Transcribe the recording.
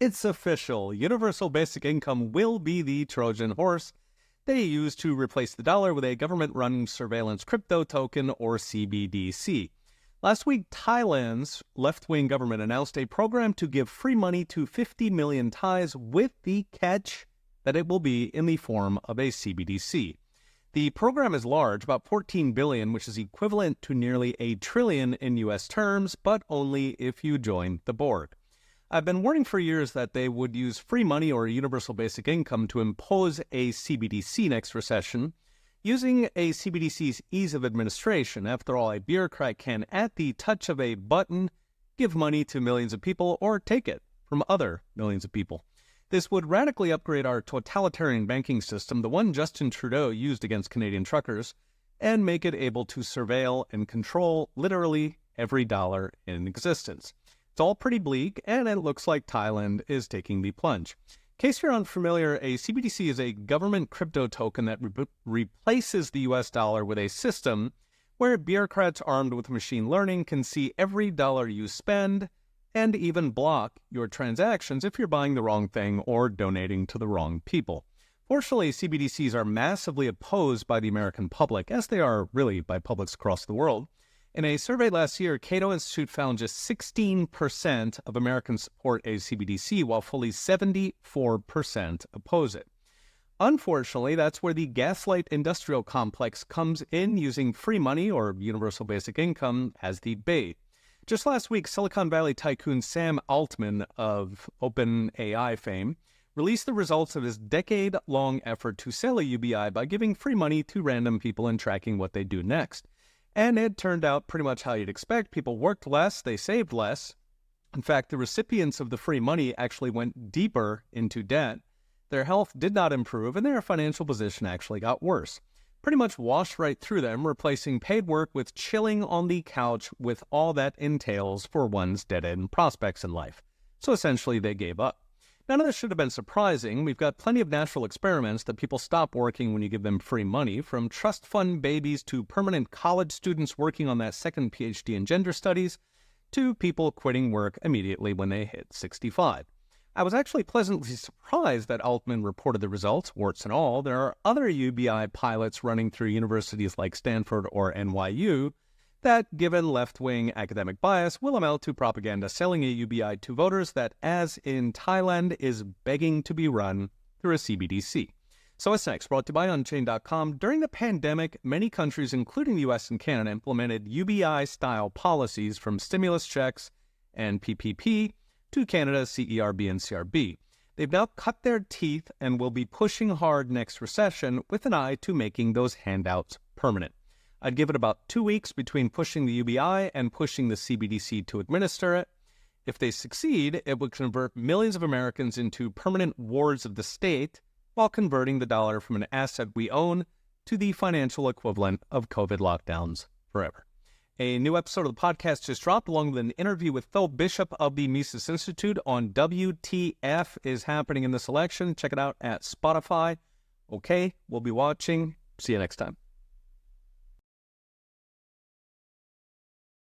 It's official. Universal basic income will be the Trojan horse they use to replace the dollar with a government-run surveillance crypto token, or CBDC. Last week, Thailand's left-wing government announced a program to give free money to 50 million Thais, with the catch that it will be in the form of a CBDC. The program is large, about $14 billion, which is equivalent to nearly $1 trillion in U.S. terms, but only if you join the board. I've been warning for years that they would use free money or universal basic income to impose a CBDC next recession, using a CBDC's ease of administration. After all, a bureaucrat can, at the touch of a button, give money to millions of people or take it from other millions of people. This would radically upgrade our totalitarian banking system, the one Justin Trudeau used against Canadian truckers, and make it able to surveil and control literally every dollar in existence. It's all pretty bleak, and it looks like Thailand is taking the plunge. In case you're unfamiliar, a CBDC is a government crypto token that replaces the US dollar with a system where bureaucrats armed with machine learning can see every dollar you spend and even block your transactions if you're buying the wrong thing or donating to the wrong people. Fortunately, CBDCs are massively opposed by the American public, as they are really by publics across the world. In a survey last year, Cato Institute found just 16% of Americans support a CBDC, while fully 74% oppose it. Unfortunately, that's where the gaslight industrial complex comes in, using free money or universal basic income as the bait. Just last week, Silicon Valley tycoon Sam Altman of OpenAI fame released the results of his decade-long effort to sell a UBI by giving free money to random people and tracking what they do next. And it turned out pretty much how you'd expect. People worked less, they saved less. In fact, the recipients of the free money actually went deeper into debt. Their health did not improve, and their financial position actually got worse. Pretty much washed right through them, replacing paid work with chilling on the couch with all that entails for one's dead-end prospects in life. So essentially, they gave up. None of this should have been surprising. We've got plenty of natural experiments that people stop working when you give them free money, from trust fund babies to permanent college students working on that second Ph.D. in gender studies, to people quitting work immediately when they hit 65. I was actually pleasantly surprised that Altman reported the results, warts and all. There are other UBI pilots running through universities like Stanford or NYU that, given left-wing academic bias, will amount to propaganda selling a UBI to voters that, as in Thailand, is begging to be run through a CBDC. So what's next? Brought to you by Unchained.com. During the pandemic, many countries, including the U.S. and Canada, implemented UBI-style policies, from stimulus checks and PPP to Canada's CERB and CRB. They've now cut their teeth and will be pushing hard next recession with an eye to making those handouts permanent. I'd give it about 2 weeks between pushing the UBI and pushing the CBDC to administer it. If they succeed, it would convert millions of Americans into permanent wards of the state, while converting the dollar from an asset we own to the financial equivalent of COVID lockdowns forever. A new episode of the podcast just dropped, along with an interview with Phil Bishop of the Mises Institute on WTF is happening in this election. Check it out at Spotify. Okay, we'll be watching. See you next time.